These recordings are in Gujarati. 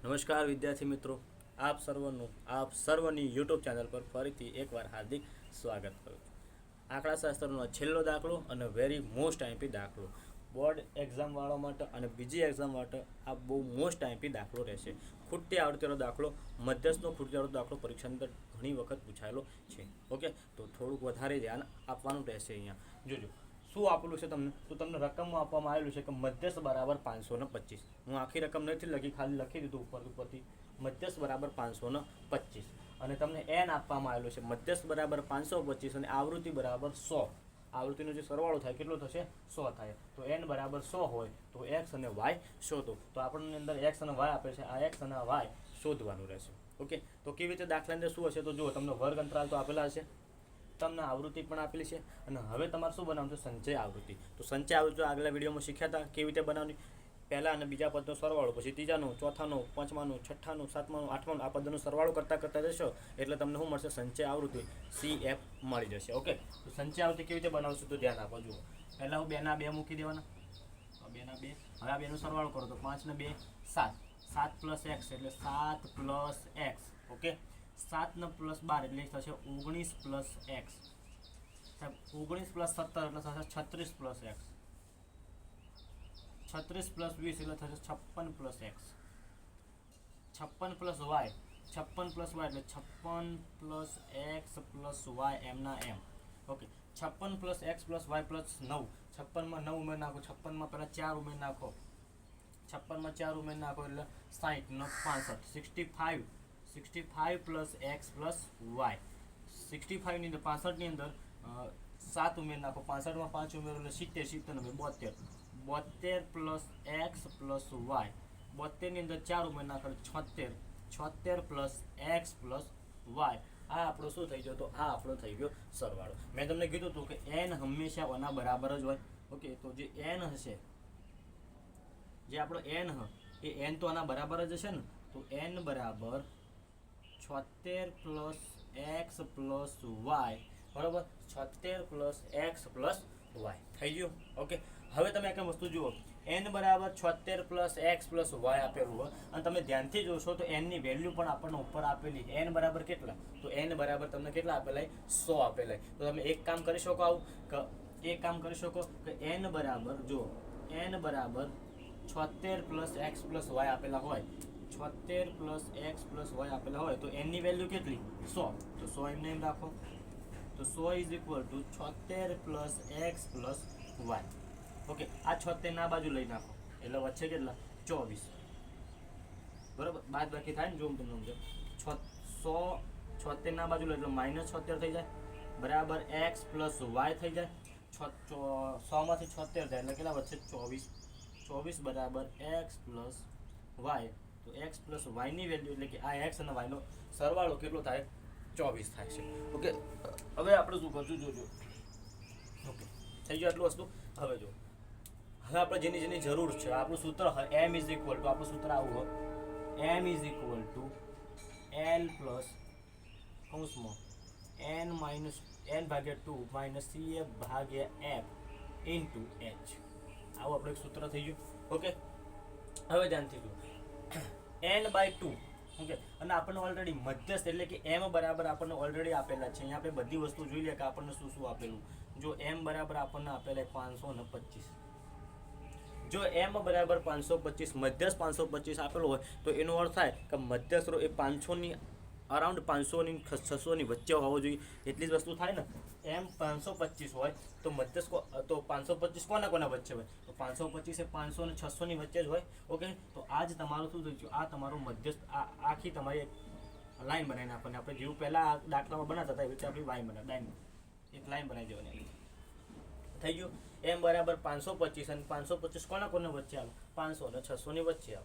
નમસ્કાર વિદ્યાર્થી મિત્રો, આપ સર્વની યુટ્યુબ ચેનલ પર ફરીથી એકવાર હાર્દિક સ્વાગત કરું છું. આંકડાશાસ્ત્રનો છેલ્લો દાખલો અને વેરી મોસ્ટ આઈમ્પી દાખલો બોર્ડ એક્ઝામવાળા માટે અને બીજી એક્ઝામ માટે આ બહુ મોસ્ટ આઈમ્પી દાખલો રહેશે. ખૂટતી આવડતીનો દાખલો, મધ્યસ્થનો ખૂટતી આવડતો દાખલો પરીક્ષાની અંદર ઘણી વખત પૂછાયેલો છે. ઓકે, તો થોડુંક વધારે ધ્યાન આપવાનું રહેશે. અહીંયા જોજો શું આપેલું છે તમને. તો તમને રકમમાં આપવામાં આવેલું છે કે મધ્યસ્થ બરાબર 525. હું આખી રકમ નથી લખી, ખાલી લખી દીધું ઉપરથી મધ્યસ્થ બરાબર 525. અને તમને એન આપવામાં આવેલું છે મધ્યસ્થ બરાબર 525 અને આવૃત્તિ બરાબર 100. આવૃત્તિનો જે સરવાળો થાય કેટલો થશે? 100 થાય. તો એન બરાબર 100 હોય તો એક્સ અને વાય શોધો. તો આપણને અંદર એક્સ અને વાય આપે છે, આ એક્સ અને વાય શોધવાનું રહેશે. ઓકે, તો કેવી રીતે દાખલા અંદર શું હશે? તો જુઓ, તમને વર્ગ અંતરાલ તો આપેલા હશે, તમને આવૃત્તિ પણ આપેલી છે, અને હવે તમારે શું બનાવવાનું છે? સંચય આવૃત્તિ. તો સંચય આવૃત્તિ આગલા વિડીયોમાં શીખ્યા હતા કેવી રીતે બનાવવાની. પહેલા અને બીજા પદનો સરવાળો, પછી ત્રીજાનો, ચોથાનો, પાંચમાનો, છઠ્ઠાનો, સાતમાનો, આઠમાનો, આ પદનો સરવાળો કરતા જશો એટલે તમને શું મળશે? સંચય આવૃત્તિ CF મળી જશે. ઓકે, તો સંચય આવૃત્તિ કેવી રીતે બનાવશું તો ધ્યાન આપો. જુઓ, પહેલાં હું 2 ના 2 મૂકી દેવાના. 2 ના 2, હવે આ 2નો સરવાળો કરો તો 5 ને 2 7. 7 પ્લસ એક્સ એટલે 7 પ્લસ એક્સ. ઓકે, 7 ને પ્લસ 12 એટલે થશે 19 પ્લસ એક્સ. 19 પ્લસ 17 એટલે થશે 36 પ્લસ એક્સ. 36 પ્લસ 20 એટલે થશે 56 plus x. 56 plus y, 56 plus y એટલે 56 પ્લસ એક્સ પ્લસ વાય એમના એમ. Okay, 56 plus x plus y plus 9. 56માં 9 ઉમેર નાખો, 56માં પહેલાં 4 ઉમેર નાખો, 56માં 4 ઉમેર નાખો એટલે 60 ને 65. 65 પ્લસ એક્સ પ્લસ વાય. 65 ની અંદર 65 ની અંદર 7 ઉમેર નાખો, 65માં 5 ઉમેરો એટલે 70, 70 ને 72. 72 પ્લસ એક્સ પ્લસ વાય. 72 ની અંદર 4 ઉમેર નાખો એટલે 76. 76 પ્લસ એક્સ પ્લસ વાય. આ આપણો શું થઈ ગયો? તો આ આપણો થઈ ગયો સરવાળો. મેં તમને કીધું હતું કે એન હંમેશા ઓના બરાબર જ હોય. ઓકે, તો જે એન હશે, જે આપણો એન એ એન તો આના બરાબર જ હશે ને. તો એન બરાબર 76 પ્લસ એક્સ પ્લસ વાય. બરાબર, 76 પ્લસ એક્સ પ્લસ વાય થઈ ગયું. ઓકે, હવે તમે એક વસ્તુ જુઓ, એન બરાબર 76 પ્લસ એક્સ પ્લસ વાય આપેલું હોય અને તમે ધ્યાનથી જોશો તો એનની વેલ્યુ પણ આપણને ઉપર આપેલી. એન બરાબર કેટલા? તો એન બરાબર તમને કેટલા આપેલા? 100 આપેલા. તો તમે એક કામ કરી શકો, આવું કે એન બરાબર, જો એન બરાબર 76 પ્લસ એક્સ પ્લસ વાય આપેલા હોય, 76 પ્લસ એક્સ પ્લસ વાય આપેલા હોય તો એનની વેલ્યુ કેટલી? 100. તો 100 એમને એમ રાખો. તો 100 is equal to 76 plus x plus y. Okay, આ 76 ના બાજુ લઈ નાખો એટલે વચ્ચે કેટલા? 24. બરાબર, બાદ બાકી થાય ને, જો હું તમને સમજો. 76 ના બાજુ લો એટલે -76 થઈ જાય, બરાબર એક્સ પ્લસ વાય થઈ જાય. 100 માંથી 76 થાય એટલે કેટલા વચ્ચે? 24. 24 બરાબર એક્સ પ્લસ વાય. તો એક્સ પ્લસ વાયની વેલ્યુ એટલે કે આ એક્સ અને વાયનો સરવાળો કેટલો થાય? 24 થાય છે. ઓકે, હવે આપણે શું કરશું જોજો. ઓકે, થઈ ગયું આટલું વસ્તુ. હવે જો, હવે આપણે જેની જરૂર છે, આપણું સૂત્ર એમ ઇઝ ઇક્વલ ટુ, આપણું સૂત્ર આવું હોય, M is equal to L plus કૌંસમાં એન માઇનસ એન ભાગ્યા 2 માઇનસ CF ભાગ્યા એફ ઇન્ટુ એચ. આવું આપણું એક સૂત્ર થઈ ગયું. ઓકે, હવે ધ્યાનથી જુઓ, n/2. ઓકે, અને આપણને ઓલરેડી મધ્યસ્થ એટલે કે એમ બરાબર આપણને ઓલરેડી આપેલા છે. અહીંયા આપણે બધી વસ્તુ જોઈ લે કે આપણને શું શું આપેલું. જો એમ બરાબર આપણને આપેલા 525. જો એમ બરાબર 525, મધ્યસ્થ 525 આપેલો હોય તો એનો અર્થ થાય કે મધ્યસ્થ એ 500 ની અરાઉન્ડ 500 ની 600 ની વચ્ચે હોવો જોઈએ. એટલી જ વસ્તુ થાય ને. એમ 525 હોય તો મધ્યસ્થ તો 525 કોના વચ્ચે હોય? તો 525 એ 500 અને 600 ની વચ્ચે જ હોય. ઓકે, તો આ જ તમારું શું થઈ ગયું? આ તમારું મધ્યસ્થ. આખી તમારી લાઈન બનાવીને આપણને, આપણે જેવું પહેલાં દાખલામાં બનાવતા હતા એવી રીતે આપણી લાઈન એક લાઈન બનાવી દેવાની. થઈ ગયું. એમ બરાબર 525 અને 525 કોના વચ્ચે આવે? 500 અને 600 ની વચ્ચે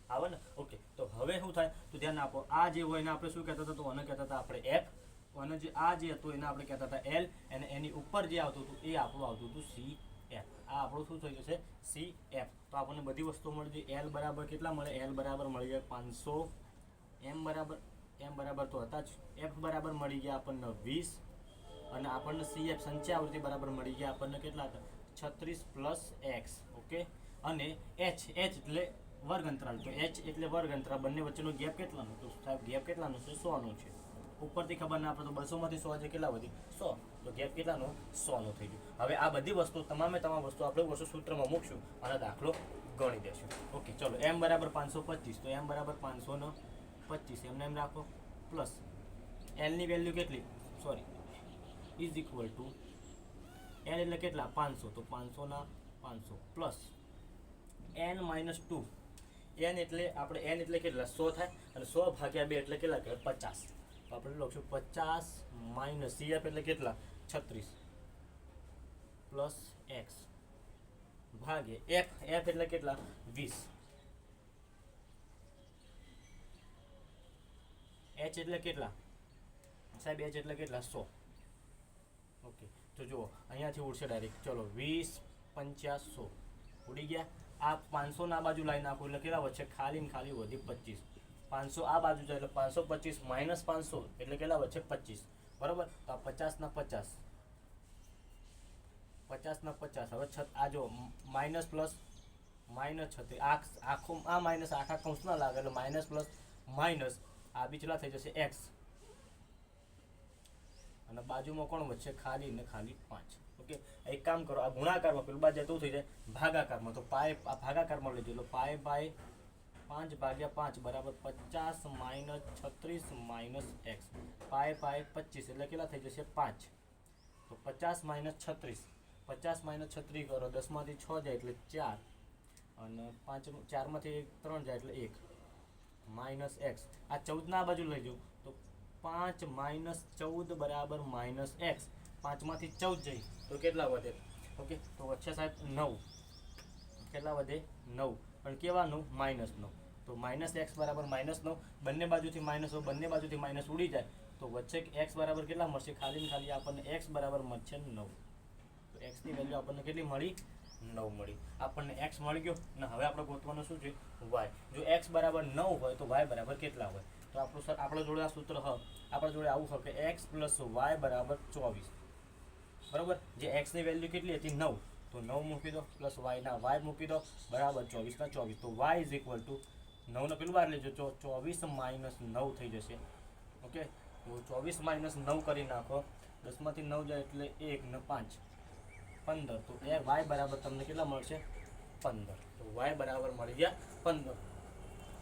આવે ને. ઓકે, તો હવે શું થાય તો ધ્યાન આપો. આ જે હોય એને આપણે શું કહેતા હતા? તો આને કહેતા હતા આપણે એફ. અને જે આ જે હતું એને આપણે કહેતા હતા એલ. અને એની ઉપર જે આવતું હતું એ આપણું આવતું હતું CF. આ આપણું શું થઈ જશે? CF. તો આપણને બધી વસ્તુઓ મળી જાય. એલ બરાબર કેટલા મળે? એલ બરાબર મળી જાય 500. એમ બરાબર તો હતા જ. એફ બરાબર મળી ગયા આપણને 20. અને આપણને CF સંચય આવૃત્તિ બરાબર મળી ગયા આપણને કેટલા હતા? 36 પ્લસ એક્સ. ઓકે, અને એચ એટલે વર્ગ અંતરાલ, તો h એટલે વર્ગ અંતરાલ, બંને વચ્ચેનો ગેપ કેટલાનો, તો સાહેબ ગેપ કેટલાનો છે 100 નો છે. ઉપરથી ખબર ના આપણે તો 200 માંથી 100 છે કેટલા વધી 100, તો ગેપ કેટલાનો 100 નો થઈ ગયો. હવે આ બધી વસ્તુ તમામ વસ્તુ આપણે વસ્તુ સૂત્રમાં મૂકશું અને દાખલો ગણી દેશું. ઓકે ચલો m બરાબર 525, તો m બરાબર 525 એમને એમ રાખો, પ્લસ l ની વેલ્યુ કેટલી, sorry is equal two l એટલે કેટલા 500, તો 500 ના 500 પ્લસ n માઇનસ 2, n એટલે આપણે n એટલે કેટલા 100 થાય અને 100 ભાગ્યા 2 એટલે કેટલા કહેવાય 50, તો આપણે લખશું 50 માઇનસ cf એટલે કેટલા 36 પ્લસ x ભાગે f એટલે કેટલા 20, h એટલે કેટલા સાહેબ h એટલે કેટલા 100. ઓકે તો જુઓ અહીંયાથી ઉડશે ડાયરેક્ટ, ચલો 20 50 100 ઉડી ગયા. આ 500 ના બાજુ લાઈ નાખો એટલે કેટલા વચ્ચે ખાલી ને ખાલી વધી 25, 500 આ બાજુ જાય એટલે 525 માઇનસ 500 એટલે કેટલા વચ્ચે 25, બરાબર. તો આ 50 ના 50 50 ના 50, હવે આ જો માઇનસ પ્લસ માઇનસ 36, આખો આ માઇનસ આખા કૌંસ ના લાગે એટલે માઇનસ પ્લસ માઇનસ આ બીચલા થઈ જશે x અને બાજુમાં કોણ વચ્ચે ખાલી ને ખાલી 5. ઓકે એક કામ કરો, આ ગુણાકારમાં પેલું બાજુ જતું થઈ જાય ભાગાકારમાં, તો પાય આ ભાગાકારમાં લઈ લો, પાય બાય 5 ભાગ્યા 5 બરાબર 50 માઇનસ 36 માઇનસ x, પાય 25 એટલે કેટલા થઈ જશે 5, તો 50 માઇનસ 36, 50 માઇનસ 36 કરો, 10 માંથી 6 જાય એટલે 4 અને 5 4 માંથી 3 જાય એટલે 1 માઇનસ x, આ 14 ના બાજુ લઈ જાઉં તો 5 માઇનસ 14 બરાબર માઇનસ x, 5 માંથી 14 જાય તો કેટલા વધે, ઓકે તો વચ્ચે સાહેબ 9, કેટલા વધે 9, પણ કેવાનું માઇનસ 9, તો માઇનસ x બરાબર માઇનસ 9, બંને બાજુથી માઇનસ ઉડી જાય તો વચ્ચે x બરાબર કેટલા મળશે, ખાલી ને ખાલી આપણને x બરાબર મળશે 9, તો x ની વેલ્યુ આપણને કેટલી મળી 9 મળી, આપણને x મળી ગયો ને. હવે આપણે ગોતવાનું શું છે y, જો x બરાબર 9 હોય તો y બરાબર કેટલા હોય, તો આપણું સર આપણા જોડે આ સૂત્ર આપણા જોડે આવું હોય કે x પ્લસ y બરાબર 24, બરાબર. જે x ની વેલ્યુ કેટલી હતી 9, તો 9 મૂકી દો પ્લસ y ના y મૂકી દો બરાબર 24 ના 24, તો y ઇઝ ઇક્વલ ટુ 9 નો પેલું બહાર લેજો, 24 માઇનસ 9 થઈ જશે. ઓકે તો 24 માઇનસ 9 કરી નાખો, 10 માંથી 9 જાય એટલે 1 ને 5 15, તો એ y બરાબર તમને કેટલા મળશે 15, તો y બરાબર મળી ગયા 15.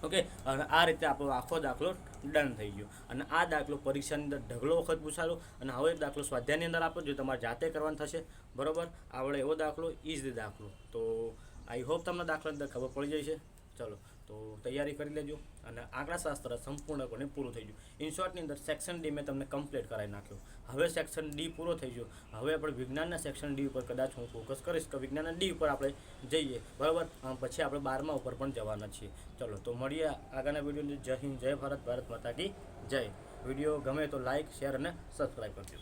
ઓકે અને આ રીતે આપણો આખો દાખલો ડન થઈ ગયો અને આ દાખલો પરીક્ષાની અંદર ઢગલો વખત પૂછાયો અને હવે દાખલો સ્વાધ્યાયની અંદર આપો જો તમારે જાતે કરવાનું થશે, બરાબર. આવડે એવો દાખલો ઇઝી દાખલો, તો આઈ હોપ તમને દાખલાની અંદર ખબર પડી જાય છે. ચલો તો તૈયારી કરી લેજો અને આંકડાશાસ્ત્ર સંપૂર્ણપણે પૂરું થઈ ગયું. ઇન શોર્ટની અંદર સેક્શન ડી મેં તમને કમ્પ્લીટ કરાવી નાખ્યો, હવે સેક્શન ડી પૂરો થઈ ગયો. હવે આપણે વિજ્ઞાનના સેક્શન ડી ઉપર કદાચ હું ફોકસ કરીશ કે વિજ્ઞાનના ડી ઉપર આપણે જઈએ, બરાબર. પછી આપણે 12મા ઉપર પણ જવાના છીએ. ચલો તો મળીએ આગળના વિડીયો. જય હિન્દ, જય ભારત, ભારત માતા કી જય. વિડીયો ગમે તો લાઇક શેર અને સબસ્ક્રાઈબ કરજો.